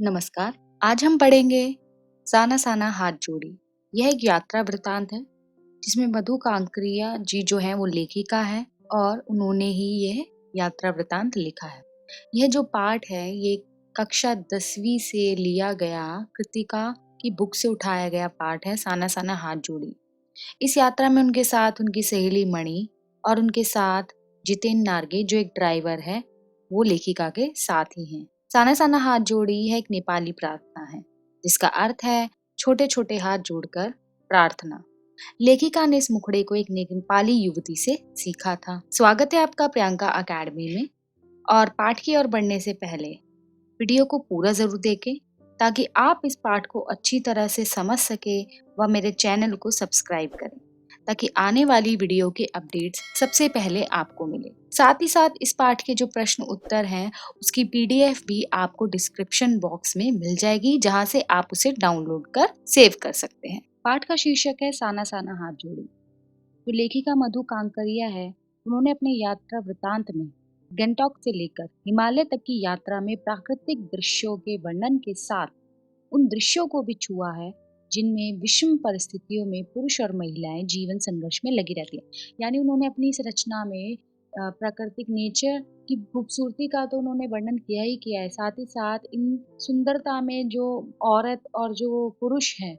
नमस्कार। आज हम पढ़ेंगे साना साना हाथ जोड़ी। यह एक यात्रा वृतांत है जिसमें मधु कांकरिया जी जो हैं वो लेखिका है और उन्होंने ही यह यात्रा वृतांत लिखा है। यह जो पाठ है ये कक्षा 10वीं से लिया गया कृतिका की बुक से उठाया गया पाठ है साना साना हाथ जोड़ी। इस यात्रा में उनके साथ उनकी सहेली मणि और उनके साथ जितेन नार्गे जो एक ड्राइवर है वो लेखिका के साथ ही हैं। साना साना हाथ जोड़ी है एक नेपाली प्रार्थना है जिसका अर्थ है छोटे छोटे हाथ जोड़कर प्रार्थना। लेखिका ने इस मुखड़े को एक नेपाली युवती से सीखा था। स्वागत है आपका प्रियंका अकेडमी में। और पाठ की ओर बढ़ने से पहले वीडियो को पूरा जरूर देखें ताकि आप इस पाठ को अच्छी तरह से समझ सके व मेरे चैनल को सब्सक्राइब करें ताकि आने वाली वीडियो के अपडेट्स सबसे पहले आपको मिले। साथ ही साथ इस पाठ के जो प्रश्न उत्तर हैं उसकी पीडीएफ भी आपको डिस्क्रिप्शन बॉक्स में मिल जाएगी जहां से आप उसे डाउनलोड कर सेव कर सकते हैं। पाठ का शीर्षक है साना साना हाथ जोड़ी। जो लेखिका मधु कांकरिया है उन्होंने अपने यात्रा वृतांत में गंगटोक से लेकर हिमालय तक की यात्रा में प्राकृतिक दृश्यों के वर्णन के साथ उन दृश्यों को भी छुआ है जिनमें विषम परिस्थितियों में पुरुष और महिलाएं जीवन संघर्ष में लगी रहती है। यानी उन्होंने अपनी इस रचना में प्राकृतिक नेचर की खूबसूरती का तो उन्होंने वर्णन किया ही किया है, साथ ही साथ इन सुंदरता में जो औरत और जो पुरुष है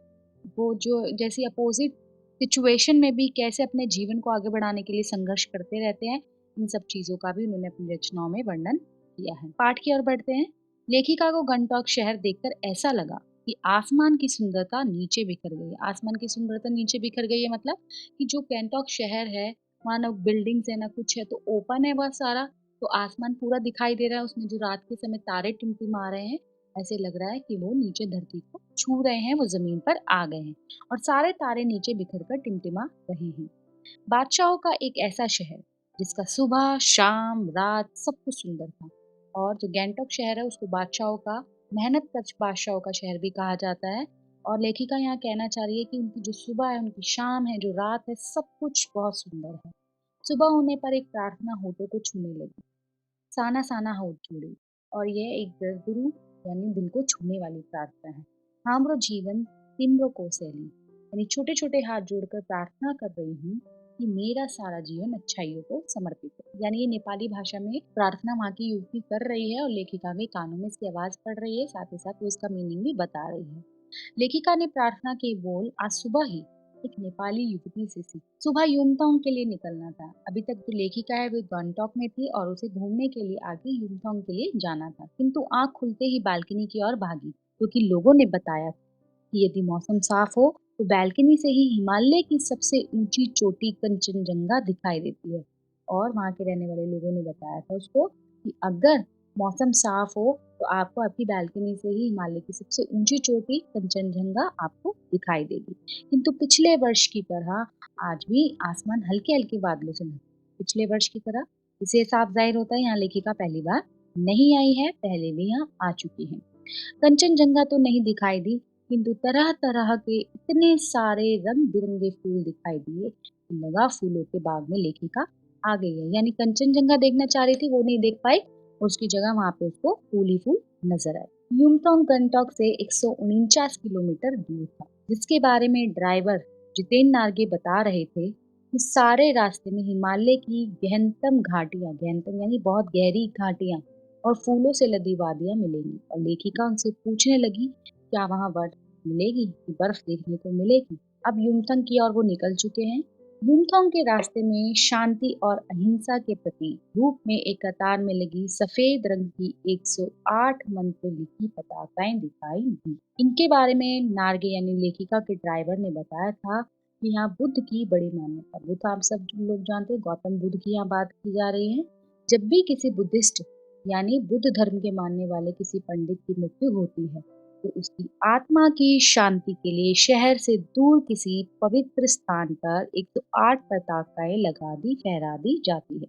वो जो जैसी अपोजिट सिचुएशन में भी कैसे अपने जीवन को आगे बढ़ाने के लिए संघर्ष करते रहते हैं, इन सब चीजों का भी उन्होंने अपनी रचनाओं में वर्णन किया है। पाठ की ओर बढ़ते हैं। लेखिका को गंगटोक शहर देखकर ऐसा लगा कि आसमान की सुंदरता नीचे बिखर गई है। आसमान की सुंदरता नीचे बिखर गई है मतलब कि जो गंगटोक शहर है वहाँ ना बिल्डिंग्स है ना कुछ है, तो ओपन है वह सारा, तो आसमान पूरा दिखाई दे रहा है। उसमें जो रात के समय तारे टिमटिमा रहे हैं, ऐसे लग रहा है कि वो नीचे धरती को छू रहे हैं, वो जमीन पर आ गए हैं और सारे तारे नीचे बिखर कर टिमटिमा रहे हैं। बादशाहों का एक ऐसा शहर जिसका सुबह शाम रात सब कुछ सुंदर था। और जो गैंगटॉक शहर है उसको बादशाहों का मेहनत कश बादशाहों का शहर भी कहा जाता है। और लेखिका यहाँ कहना चाह रही है कि उनकी जो सुबह है, उनकी शाम है, जो रात है, सब कुछ बहुत सुंदर है। सुबह होने पर एक प्रार्थना होठों को छूने लगी, साना साना होठ जोड़ी। और यह एक दर्दरू यानी दिल को छूने वाली प्रार्थना है। हाम्रो जीवन तिम्रो कोसेली, यानी छोटे छोटे हाथ जोड़कर प्रार्थना कर रही हूँ कि मेरा सारा जीवन अच्छाइयों को समर्पित हो। यानी ये नेपाली भाषा में प्रार्थना वहाँ की युवती कर रही है और लेखिका के कानों में इसकी आवाज पड़ रही है, साथ ही साथ वो इसका मीनिंग भी बता रही है। लेखिका ने प्रार्थना के बोल आज सुबह ही एक नेपाली युवती से सीखी। सुबह युमथांग के लिए निकलना था। अभी तक जो लेखिका है वो गंगटोक में थी और उसे घूमने के लिए आगे युमथांग के लिए जाना था, किंतु आंख खुलते ही बालकनी की ओर भागी क्योंकि लोगों ने बताया कि यदि मौसम साफ हो तो बालकनी से ही हिमालय की सबसे ऊंची चोटी कंचनजंगा दिखाई देती है। और वहां के रहने वाले लोगों ने बताया था उसको कि अगर मौसम साफ हो तो आपको आपकी बालकनी से ही हिमालय की सबसे ऊंची चोटी कंचनजंगा आपको दिखाई देगी। किंतु पिछले वर्ष की तरह आज भी आसमान हल्के हल्के बादलों से ढका। पिछले वर्ष की तरह इसे साफ जाहिर होता है यहाँ लेखिका पहली बार नहीं आई है, पहले भी यहाँ आ चुकी है। कंचनजंगा तो नहीं दिखाई दी, किंतु तरह तरह के इतने सारे रंग बिरंगे फूल दिखाई दिए कि लगा फूलों के बाग में लेखिका आ गई है। यानी कंचनजंगा देखना चाह रही थी, वो नहीं देख पाई और उसकी जगह वहां पे उसको फूल ही फूल नजर आए। युमथांग गंगटोक से 149 किलोमीटर दूर था, जिसके बारे में ड्राइवर जितेन नार्गे बता रहे थे कि सारे रास्ते में हिमालय की गहनतम घाटियां, गहनतम यानी बहुत गहरी घाटियां और फूलों से लदी वादियां मिलेंगी। और लेखिका उनसे पूछने लगी क्या वहां बर्फ मिलेगी, कि बर्फ देखने को मिलेगी। अब युमथांग की ओर वो निकल चुके हैं। युमथांग के रास्ते में शांति और अहिंसा के प्रति रूप में एक कतार में लगी सफेद रंग की 108 मंत्र लिखी पताकाएं दिखाई दी। इनके बारे में नार्गे यानी लेखिका के ड्राइवर ने बताया था कि यहाँ बुद्ध की बड़ी मान्यता। बुद्ध आप सब लोग जानते हैं, गौतम बुद्ध की यहाँ बात की जा रही है। जब भी किसी बुद्धिस्ट यानी बुद्ध धर्म के मानने वाले किसी पंडित की मृत्यु होती है तो उसकी आत्मा की शांति के लिए शहर से दूर किसी पवित्र स्थान पर 108 पताकाएं लगा दी फहरा दी जाती है।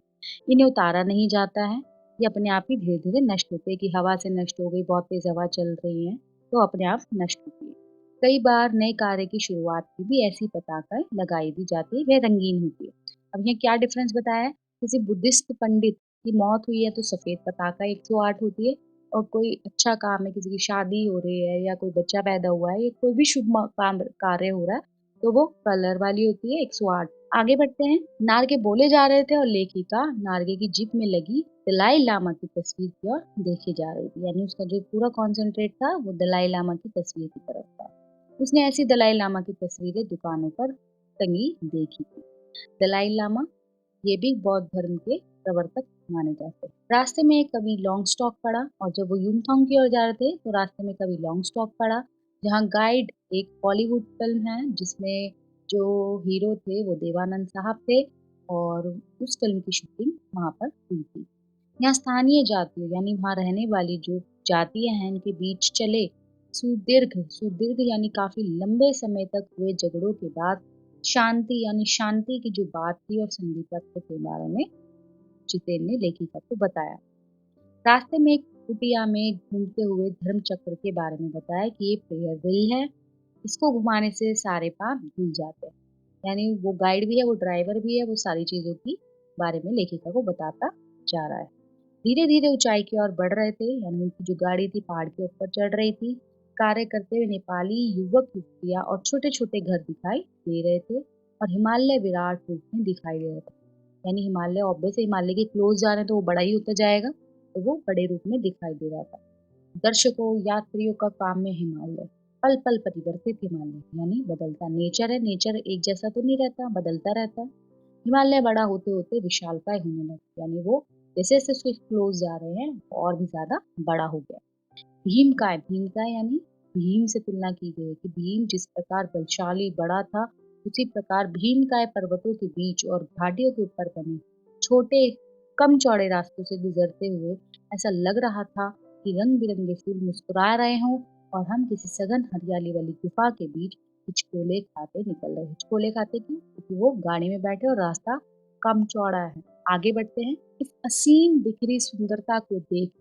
इन्हें उतारा नहीं जाता है, ये अपने आप ही धीरे धीरे नष्ट होते हैं। कि हवा से नष्ट हो गई, बहुत तेज हवा चल रही है तो अपने आप नष्ट होती है। कई बार नए कार्य की शुरुआत में भी ऐसी पताकाएं लगाई दी जाती है, वह रंगीन होती है। अब यहाँ क्या डिफरेंस बताया है, किसी बुद्धिस्ट पंडित की मौत हुई है तो सफेद पताका 108 होती है, और कोई अच्छा काम है, किसी की शादी हो रही है या कोई बच्चा पैदा हुआ है या कोई भी शुभ काम कार्य हो रहा है, तो वो कलर वाली होती है 108। आगे बढ़ते हैं। नार्गे बोले जा रहे थे और लेखिका नार्गे की जीप में लगी दलाई लामा की तस्वीर की ओर देखी जा रही थी, यानी उसका जो पूरा कॉन्सेंट्रेट था वो दलाई लामा की तस्वीर की तरफ था। उसने ऐसी दलाई लामा की तस्वीरें दुकानों पर टंगी देखी थी। दलाई लामा ये भी बौद्ध धर्म के प्रवर्तक माने जाते हैं। रास्ते में कभी लॉन्ग स्टॉक पड़ा और जब वो यूमथांग की ओर जा रहे थे तो रास्ते में कभी लॉन्ग स्टॉक पड़ा, जहाँ गाइड एक बॉलीवुड फिल्म है जिसमें जो हीरो थे वो देवानंद साहब थे और उस फिल्म की शूटिंग वहाँ पर हुई थी। यहाँ स्थानीय जातियों यानी वहाँ रहने वाली जो जातियां हैं इनके बीच चले सुदीर्घ सुदीर्घ यानी काफी लंबे समय तक हुए झगड़ों के बाद शांति यानी शांति की जो बात थी और संधि पत्र के बारे में जितेन ने लेखिका को बताया। रास्ते में एक कुटिया में घूमते हुए धर्म चक्र के बारे में बताया कि ये प्रेयर व्हील है, इसको घुमाने से सारे पाप धुल जाते हैं। यानी वो गाइड भी है, वो ड्राइवर भी है, वो सारी चीजों की बारे में लेखिका को बताता जा रहा है। धीरे धीरे ऊंचाई की ओर बढ़ रहे थे, यानी उनकी जो गाड़ी थी पहाड़ के ऊपर चढ़ रही थी। कार्य करते हुए नेपाली युवक युवतियां और छोटे छोटे घर दिखाई दे रहे थे और हिमालय विराट रूप में दिखाई दे रहा था। यानी हिमालय ऑब्वियस हिमालय के क्लोज जा रहे हैं तो वो बड़ा ही होता जाएगा, तो वो बड़े रूप में दिखाई दे रहा था। दर्शकों यात्रियों का काम में हिमालय पल पल परिवर्तित हिमालय यानी बदलता नेचर है, नेचर एक जैसा तो नहीं रहता, बदलता रहता है। हिमालय बड़ा होते होते विशालकाय होने लगा, यानी वो जैसे जैसे उसके क्लोज जा रहे हैं और भी ज्यादा बड़ा हो गया। भीमकाय यानी भीम से तुलना की गई है कि भीम जिस प्रकार बलशाली बड़ा था, उसी प्रकार भीमकाय पर्वतों के बीच और घाटियों के ऊपर बने छोटे कम चौड़े रास्तों से गुजरते हुए ऐसा लग रहा था कि रंग बिरंगे फूल मुस्कुरा रहे हों और हम किसी सघन हरियाली वाली गुफा के बीच हिचकोले खाते निकल रहे। हिचकोले खाते क्यों? क्योंकि वो गाड़ी में बैठे और रास्ता कम चौड़ा है। आगे बढ़ते हैं। इस असीम बिखरी सुंदरता को देख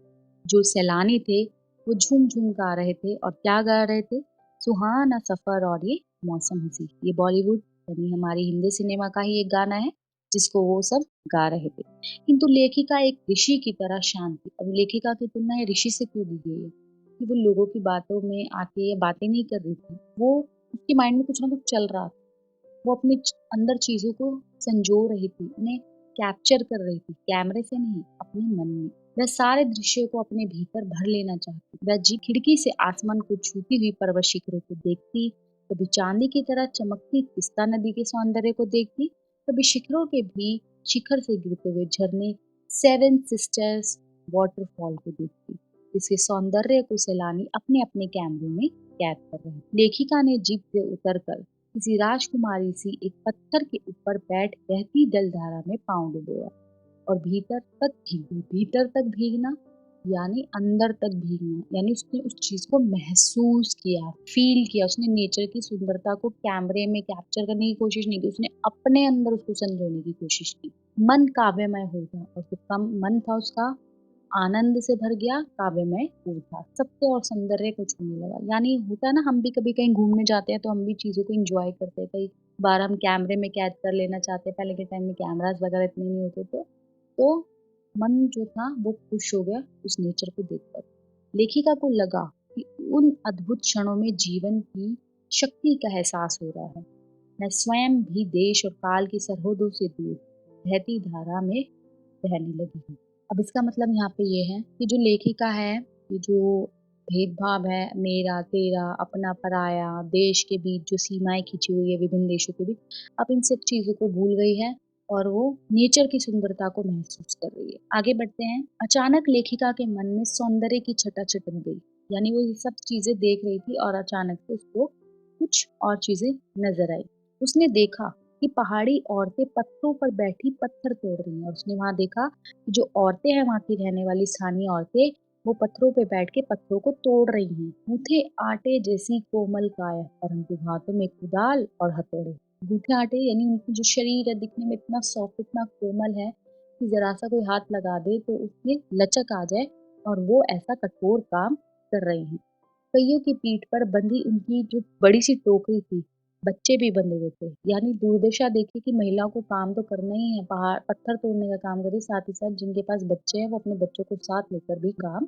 जो सैलानी थे वो झूम झूम गा रहे थे और क्या गा रहे थे? सुहाना सफर और ये मौसम हंसी। ये बॉलीवुड यानी हमारी हिंदी सिनेमा का ही एक गाना है जिसको वो सब गा रहे थे। किंतु लेखिका एक ऋषि की तरह शांत थी। अब लेखिका की तुलना ये ऋषि से क्यों दी गई है? कि वो लोगों की बातों में आके ये बातें नहीं कर रही थी, वो उसके माइंड में कुछ ना कुछ चल रहा था। वो अपने अंदर चीजों को संजो रही थी, उन्हें कैप्चर कर रही थी, कैमरे से नहीं, अपने मन में। वह सारे दृश्यों को अपने भीतर भर लेना चाहती। वह जी खिड़की से आसमान को छूती हुई पर्वत शिखरों को देखती, कभी चांदी की तरह चमकती तिस्ता नदी के सौंदर्य को देखती, कभी शिखरों के भी शिखर से गिरते हुए झरने सेवन सिस्टर्स वाटरफॉल को देखती। इसके सौंदर्य को सैलानी अपने अपने कैमरों में कैद कर रहे। लेखिका ने जीप से उतरकर किसी राजकुमारी सी एक पत्थर के ऊपर बैठ बहती जलधारा में पांव डुबोया और भीतर तक भीगना यानी अंदर तक भीगना, यानी उसने उस चीज को महसूस किया, फील किया। उसने नेचर की सुंदरता को कैमरे में कैप्चर करने की कोशिश नहीं की, उसने अपने अंदर उसको संजोने की कोशिश की। मन काव्यमय हो गया और जो कम मन था उसका आनंद से भर गया, काव्यमय उठा, सत्य और सौंदर्य को छूने लगा। यानी होता है ना, हम भी कभी कहीं घूमने जाते हैं तो हम भी चीजों को एंजॉय करते हैं, कई बार हम कैमरे में कैद कर लेना चाहते हैं। पहले के टाइम में कैमरास वगैरह इतने नहीं होते थे, तो मन जो था वो खुश हो गया उस नेचर को देखकर। लेखिका को लगा कि उन अद्भुत क्षणों में जीवन की शक्ति का एहसास हो रहा है। मैं स्वयं भी देश और काल की सरहदों से दूर बहती धारा में बहने लगी हूँ। अब इसका मतलब यहाँ पे ये है कि जो लेखिका है, ये जो भेदभाव है मेरा तेरा अपना पराया देश के बीच जो सीमाएं खींची हुई है विभिन्न देशों के बीच, अब इन सब चीजों को भूल गई है और वो नेचर की सुंदरता को महसूस कर रही है। आगे बढ़ते हैं। अचानक लेखिका के मन में सौंदर्य की छटा छटक गई, यानी वो ये सब चीजें देख रही थी और अचानक से उसको कुछ और चीजें नजर आई। उसने देखा कि पहाड़ी औरतें पत्थरों पर बैठी पत्थर तोड़ रही हैं और उसने वहां देखा कि जो औरतें हैं वहां की रहने वाली स्थानीय औरतें वो पत्थरों पे बैठ के पत्थरों को तोड़ रही हैं। गूथे आटे जैसी कोमल काया परंतु हाथों में कुदाल और हथौड़े। गूथे आटे यानी उनकी जो शरीर है दिखने में इतना सॉफ्ट इतना कोमल है कि जरा सा कोई हाथ लगा दे तो उसमें लचक आ जाए, और वो ऐसा कठोर काम कर रही हैं। कईयों की पीठ पर बंधी उनकी जो बड़ी सी टोकरी थी, बच्चे भी बंधे हुए थे। यानी दुर्दशा देखी कि महिला को काम तो करना ही है, पहाड़ पत्थर तोड़ने का काम करे, साथ ही साथ जिनके पास बच्चे हैं वो अपने बच्चों को साथ लेकर भी काम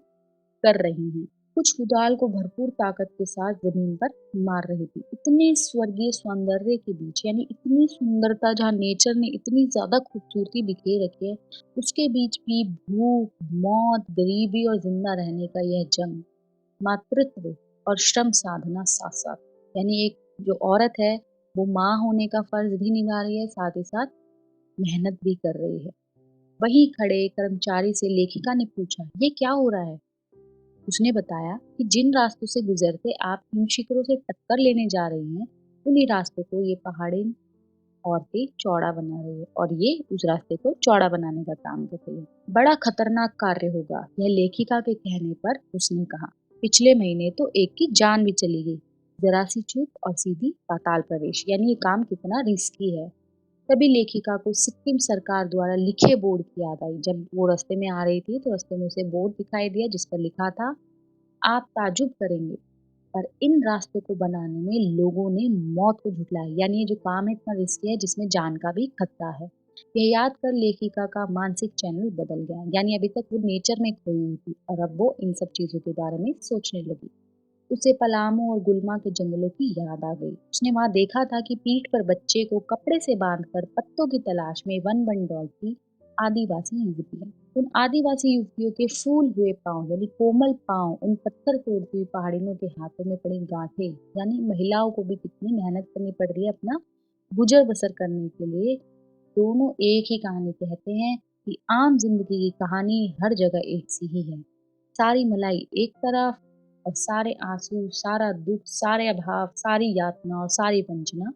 कर रही हैं। कुछ कुदाल को भरपूर ताकत के साथ जमीन पर मार रही थी। इतने स्वर्गीय सौंदर्य के बीच, यानी इतनी सुंदरता जहाँ नेचर ने इतनी ज्यादा खूबसूरती बिखेर रखी है, उसके बीच भी भूख, मौत, गरीबी और जिंदा रहने का यह जंग, मातृत्व और श्रम साधना साथ साथ, यानी एक जो औरत है वो माँ होने का फर्ज भी निभा रही है, साथ ही साथ मेहनत भी कर रही है। वहीं खड़े कर्मचारी से लेखिका ने पूछा, ये क्या हो रहा है? उसने बताया कि जिन रास्तों से गुजरते आप हिम शिखरों से टक्कर लेने जा रही हैं, उन्हीं रास्तों को ये पहाड़ी औरतें चौड़ा बना रही है और ये उस रास्ते को चौड़ा बनाने का काम कर रही है। बड़ा खतरनाक कार्य होगा, यह लेखिका के कहने पर उसने कहा। पिछले महीने तो एक की जान भी चली गई, जरा सी चूक और सीधी पाताल प्रवेश, यानी ये काम कितना रिस्की है। तभी लेखिका को सिक्किम सरकार द्वारा लिखे बोर्ड की याद आई। जब वो रास्ते में आ रही थी तो रास्ते में उसे बोर्ड दिखाई दिया जिस पर लिखा था, आप ताजुब करेंगे, पर इन रास्तों को बनाने में लोगों ने मौत को झुठलाया, यानी ये जो काम है इतना रिस्की है जिसमें जान का भी खतरा है। यह याद कर लेखिका का मानसिक चैनल बदल गया, यानी अभी तक वो नेचर में खोई हुई थी और अब वो इन सब चीजों के बारे में सोचने लगी। उसे पलामू और गुल्मा के जंगलों की याद आ गई। उसने वहां देखा था कि पीठ पर बच्चे को कपड़े से बांधकर पत्तों की तलाश में वन वन दौड़ती आदिवासी युवतियां। उन आदिवासी युवतियों के फूल हुए पांव, यानी कोमल पांव, उन पत्थर तोड़ती हुई पहाड़ियों के हाथों में पड़ी गांठें, यानी महिलाओं को भी कितनी मेहनत करनी पड़ रही है अपना गुजर बसर करने के लिए। दोनों एक ही कहानी कहते हैं कि आम जिंदगी की कहानी हर जगह एक सी ही है। सारी मलाई एक तरफ और सारे आंसू, सारा दुख, सारे अभाव, सारी यातना और सारी वंचना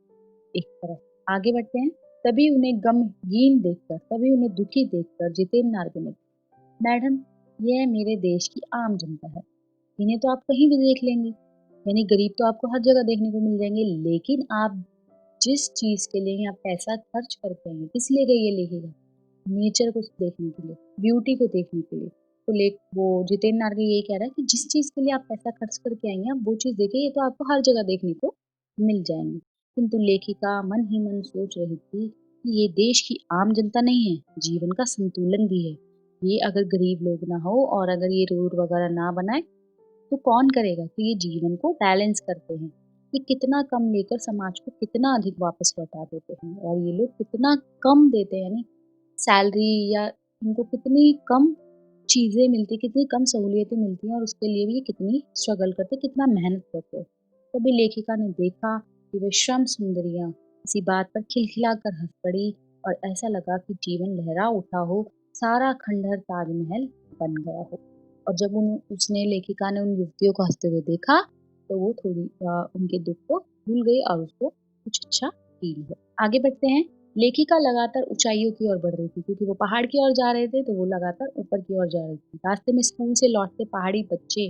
एक तरफ। आगे बढ़ते हैं। तभी उन्हें दुखी देखकर जितेंद्र नार्गे ने कहा, मैडम, यह मेरे देश की आम जनता है, इन्हें तो आप कहीं भी देख लेंगे, यानी गरीब तो आपको हर जगह देखने को मिल जाएंगे, लेकिन आप जिस चीज के लिए यहाँ पैसा खर्च करते हैं, किस लिए गई ये लेखेगा? नेचर को देखने के लिए, ब्यूटी को देखने के लिए। तो ले वो जितेंद्र नार्गे यही कह रहा है कि जिस चीज के लिए आप पैसा खर्च करके आएंगे, आप वो चीज देखिए, ये तो आपको हर जगह देखने को मिल जाएंगी। किंतु लेखिका मन ही मन सोच रही थी कि ये देश की आम जनता नहीं है, जीवन का संतुलन भी है। ये अगर गरीब लोग ना हो और अगर ये रोड वगैरह ना बनाए तो कौन करेगा? तो ये जीवन को बैलेंस करते हैं कि कितना कम लेकर समाज को कितना अधिक वापस लौटा देते हैं, और ये लोग कितना कम देते हैं, यानी सैलरी या इनको कितनी कम चीजें मिलती, कितनी कम सहूलियतें मिलती हैं और उसके लिए भी ये कितनी स्ट्रगल करते, कितना मेहनत करते हैं। तभी लेखिका ने देखा कि वे श्रम सुंदरियां इसी बात पर खिलखिलाकर हंस पड़ी और ऐसा लगा कि जीवन लहरा उठा हो, सारा खंडहर ताजमहल बन गया हो। और जब उसने लेखिका ने उन युवतियों को हंसते हुए देखा तो वो थोड़ी उनके दुख को भूल गई और उसको कुछ अच्छा फील हुआ। आगे बढ़ते हैं। लेखिका लगातार ऊंचाइयों की ओर बढ़ रही थी, क्योंकि वो पहाड़ की ओर जा रहे थे तो वो लगातार ऊपर की ओर जा रही थी। रास्ते में स्कूल से लौटते पहाड़ी बच्चे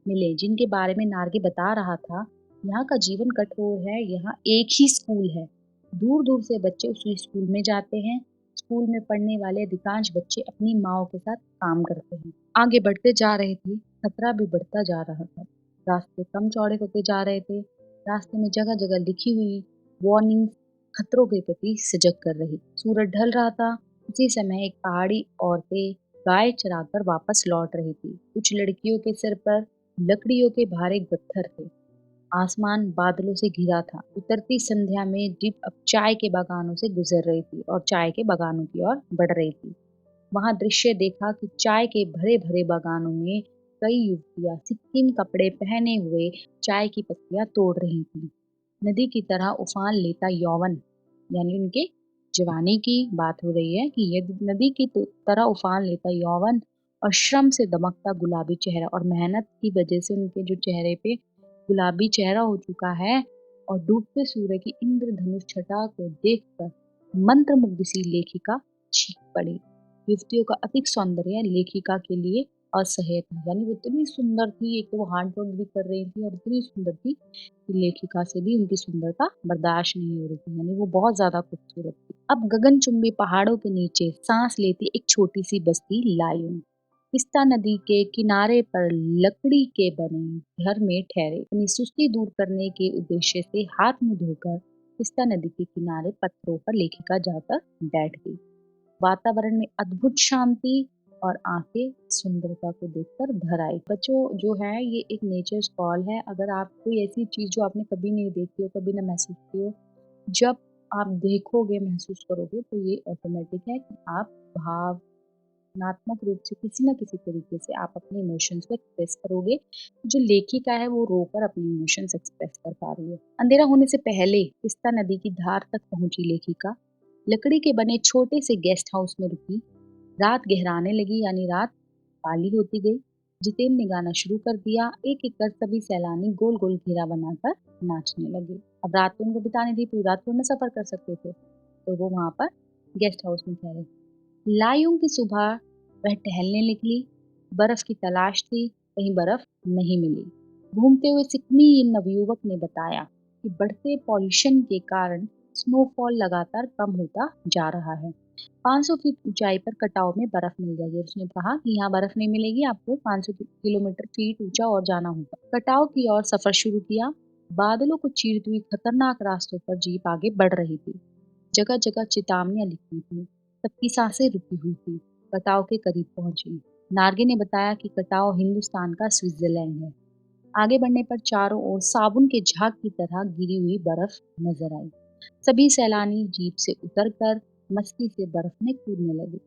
मिले जिनके बारे में नार्गे बता रहा था, यहाँ का जीवन कठोर है, यहाँ एक ही स्कूल है, दूर दूर से बच्चे उसी स्कूल में जाते हैं। स्कूल में पढ़ने वाले अधिकांश बच्चे अपनी माओ के साथ काम करते हैं। आगे बढ़ते जा रहे थे, खतरा भी बढ़ता जा रहा था। रास्ते कम चौड़े होते जा रहे थे। रास्ते में जगह जगह लिखी हुई वार्निंग खतरों के प्रति सजग कर रही। सूरज ढल रहा था। उसी समय एक पहाड़ी औरतें गाय चराकर वापस लौट रही थी। कुछ लड़कियों के सिर पर लकड़ियों के भारे गट्ठर थे। आसमान बादलों से घिरा था। उतरती संध्या में जीप अब चाय के बागानों से गुजर रही थी और चाय के बागानों की ओर बढ़ रही थी। वहां दृश्य देखा कि चाय के भरे भरे बागानों में कई युवतियां सिक्किम कपड़े पहने हुए चाय की पत्तियां तोड़ रही थी। नदी की तरह उफान लेता यौवन, यानी उनके जवानी की बात हो रही है कि ये नदी की तरह उफान लेता यौवन और श्रम से दमकता गुलाबी चेहरा, और मेहनत की वजह से उनके जो चेहरे पे गुलाबी चेहरा हो चुका है, और डूबते सूर्य की इंद्रधनुष छटा को देखकर मंत्रमुग्ध सी लेखिका चीख पड़ी। युवतियों का अधिक सौंदर्य लेखिका के लिए असह्य था, यानी वो इतनी सुंदर थी, एक तो वो हार्ड वर्क भी कर रही थी और इतनी सुंदर थी कि लेखिका से भी उनकी सुंदरता बर्दाश्त नहीं हो रही थी, यानी वो बहुत ज्यादा खूबसूरत थी। अब गगनचुंबी पहाड़ों के नीचे सांस लेती एक छोटी सी बस्ती लायूं तिस्ता नदी के किनारे पर लकड़ी के बने घर में ठहरे। अपनी सुस्ती दूर करने के उद्देश्य से हाथ मुंह धोकर तिस्ता नदी के किनारे पत्थरों पर लेखिका जाकर बैठ गई। वातावरण में अद्भुत शांति और आंखें सुंदरता को देखकर भर आई। बच्चों जो है ये एक नेचर कॉल है। अगर आप कोई ऐसी चीज जो आपने कभी नहीं देखी हो, कभी ना महसूस की हो, जब आप देखोगे, महसूस करोगे तो ये ऑटोमेटिक है कि आप भावनात्मक रूप से किसी न किसी तरीके से आप अपने इमोशंस को एक्सप्रेस करोगे। जो लेखिका है वो रोकर अपने इमोशंस एक्सप्रेस कर पा रही है। अंधेरा होने से पहले तिस्ता नदी की धार तक पहुंची लेखिका लकड़ी के बने छोटे से गेस्ट हाउस में रुकी। रात गहराने लगी, यानी रात काली होती गई। जितेन ने गाना शुरू कर दिया। एक एक कर सभी सैलानी गोल गोल घेरा बनाकर नाचने लगे। अब रात तो उनको बितानी थी, पूरी रात तो न सफर कर सकते थे, तो वो वहां पर गेस्ट हाउस में ठहरे। लायूं की सुबह वह टहलने निकली। बर्फ की तलाश थी, कहीं बर्फ नहीं मिली। घूमते हुए सिक्किमी नवयुवक ने बताया कि बढ़ते पॉल्यूशन के कारण स्नोफॉल लगातार कम होता जा रहा है। 500 फीट ऊंचाई पर कटाव में बर्फ मिल जाएगी। उसने कहा कि यहाँ बर्फ नहीं मिलेगी, आपको 500 किलोमीटर फीट ऊंचा और जाना होगा। कटाव की ओर सफर शुरू किया। बादलों को चीरती हुई खतरनाक रास्तों पर जीप आगे बढ़ रही थी। जगह जगह चेतावनियां लिखी थी। सबकी सांसें रुकी हुई थी। कटाव के करीब पहुंची। नार्गे ने बताया कि कटाव हिंदुस्तान का स्विट्जरलैंड है। आगे बढ़ने पर चारों ओर साबुन के झाग की तरह गिरी हुई बर्फ नजर आई। सभी सैलानी जीप से उतरकर मस्ती से बर्फ में कूदने लगे।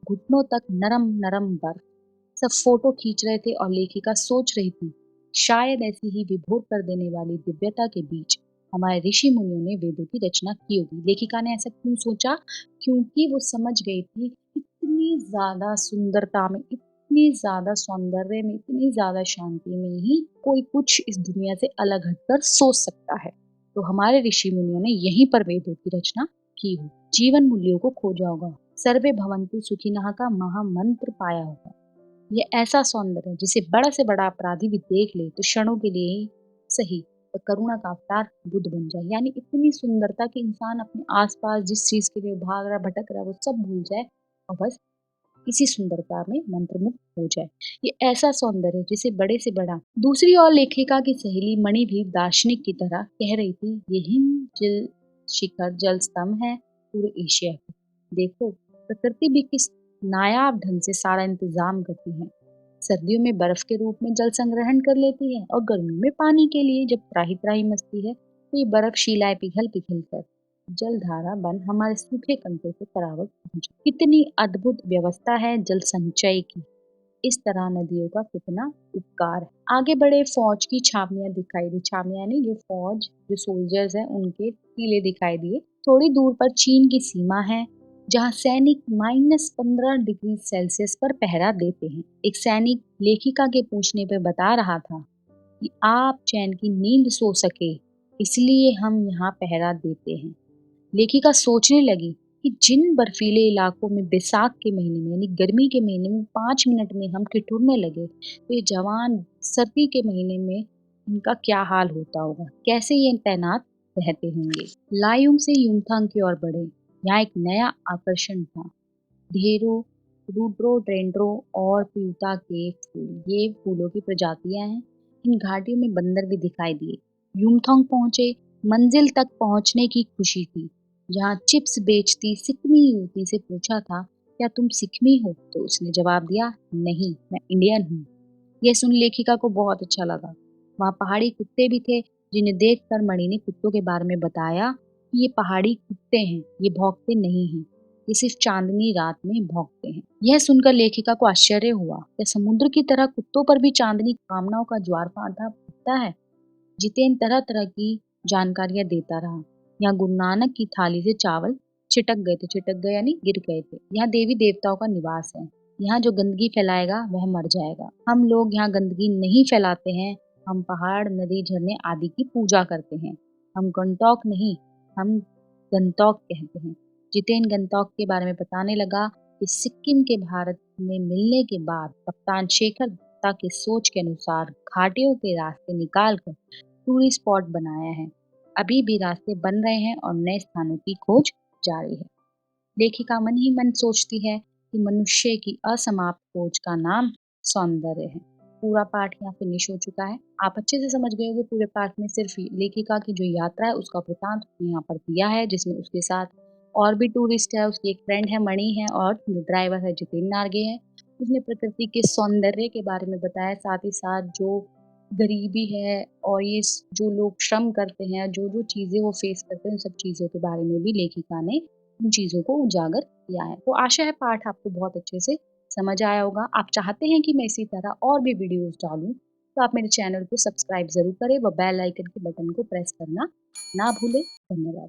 घुटनों तक नरम नरम बर्फ। सब फोटो खींच रहे थे और लेखिका सोच रही थी, शायद ऐसी ही विभोर कर देने वाली दिव्यता के बीच हमारे ऋषि मुनियों ने वेदों की रचना की होगी। लेखिका ने ऐसा क्यों सोचा? क्योंकि वो समझ गई थी इतनी ज्यादा सुंदरता में, इतनी ज्यादा सौंदर्य में, इतनी ज्यादा शांति में ही कोई कुछ इस दुनिया से अलग हटकर सोच सकता है। तो हमारे ऋषि मुनियों ने यहीं पर वेदों की रचना की हो। जीवन मूल्यों को खोजा होगा। सर्वे भवन्तु सुखिनः का महामंत्र पाया होगा। ये ऐसा सौंदर्य जिसे बड़ा से बड़ा अपराधी भी देख ले तो क्षणों के लिए ही सही तो करुणा का अवतार बुद्ध बन जाए। यानी इतनी सुंदरता कि इंसान अपने आसपास जिस चीज के लिए भाग रहा भटक रहा है वो सब भूल जाए और बस इसी सुंदरता में मंत्रमुग्ध हो जाए। ये ऐसा सौंदर्य जिसे बड़े से बड़ा। दूसरी ओर लेखिका की सहेली मणि भी दार्शनिक की तरह कह रही थी, ये हिम जल शिखर जल स्तंभ है पूरे एशिया की। देखो प्रकृति भी किस नायाब ढंग से सारा इंतजाम करती है। सर्दियों में बर्फ के रूप में जल संग्रहण कर लेती है और गर्मियों में पानी के लिए जब त्राही त्राही मचती है तो ये बर्फ शिलाएं पिघल पिघल कर जल धारा बन हमारे सूखे कंठों से तरावट पहुंचे। कितनी अद्भुत व्यवस्था है जल संचय की। इस तरह नदियों का कितना उपकार है। आगे बढ़े, फौज की छावनियां दिखाई दी। छावनियां नहीं, जो फौज जो सोल्जर्स हैं उनके टीले दिखाई दिए। थोड़ी दूर पर चीन की सीमा है जहां सैनिक -15 डिग्री सेल्सियस पर पहरा देते हैं। एक सैनिक लेखिका के पूछने पर बता रहा था कि आप चैन की नींद सो सके इसलिए हम यहाँ पहरा देते हैं। लेखिका सोचने लगी कि जिन बर्फीले इलाकों में बैसाख के महीने में यानी गर्मी के महीने में 5 मिनट में हम ठिठुरने लगे तो ये जवान सर्दी के महीने में इनका क्या हाल होता होगा, कैसे ये तैनात रहते होंगे। लायुंग से युमथांग की ओर बढ़े। यहाँ एक नया आकर्षण था। ढेरों रूड्रोडेंड्रो और प्यूता के फूल, ये फूलों की प्रजातियां हैं। इन घाटियों में बंदर भी दिखाई दिए। युमथांग पहुंचे। मंजिल तक पहुंचने की खुशी थी। जहाँ चिप्स बेचती सिक्किमी युवती से पूछा था, क्या तुम सिक्किमी हो? तो उसने जवाब दिया, नहीं, मैं इंडियन हूँ। यह सुन लेखिका को बहुत अच्छा लगा। वहाँ पहाड़ी कुत्ते भी थे जिन्हें देखकर मणि ने कुत्तों के बारे में बताया कि ये पहाड़ी कुत्ते हैं, ये भौंकते नहीं हैं, ये सिर्फ चांदनी रात में भौंकते हैं। यह सुनकर लेखिका को आश्चर्य हुआ, क्या समुद्र की तरह कुत्तों पर भी चांदनी कामनाओं का ज्वार भाटा उठता है? जितेन तरह तरह की जानकारियां देता रहा। यहाँ गुरु नानक की थाली से चावल छिटक गए यानी गिर गए थे। यहाँ देवी देवताओं का निवास है। यहाँ जो गंदगी फैलाएगा वह मर जाएगा। हम लोग यहाँ गंदगी नहीं फैलाते हैं। हम पहाड़ नदी झरने आदि की पूजा करते हैं। हम गंतौक नहीं, हम गंतौक कहते हैं। जितेन गंतौक के बारे में बताने लगा कि सिक्किम के भारत में मिलने के बाद कप्तान शेखर गुप्ता की सोच के अनुसार घाटियों के रास्ते निकालकर टूरिस्ट स्पॉट बनाया है। अभी भी रास्ते बन रहे हैं और नए स्थानों की खोज जारी है। लेखिका मन ही मन सोचती है कि मनुष्य की असमाप्त खोज का नाम सौंदर्य है। पूरा पाठ यहाँ फिनिश हो चुका है। आप अच्छे से समझ गए होंगे। पूरे पाठ में सिर्फ लेखिका की जो यात्रा है उसका वृतांत उसने यहाँ पर दिया है, जिसमें उसके साथ और भी टूरिस्ट है, उसकी एक फ्रेंड है मणि है और जो ड्राइवर है जितेन नार्गे है। उसने प्रकृति के सौंदर्य के बारे में बताया, साथ ही साथ जो गरीबी है और ये जो लोग श्रम करते हैं, जो चीज़ें वो फेस करते हैं, उन सब चीज़ों के बारे में भी लेखिका ने उन चीज़ों को उजागर किया है। तो आशा है पाठ आपको बहुत अच्छे से समझ आया होगा। आप चाहते हैं कि मैं इसी तरह और भी वीडियोस डालूं, तो आप मेरे चैनल को सब्सक्राइब ज़रूर करें व बेल आइकन के बटन को प्रेस करना ना भूलें। धन्यवाद।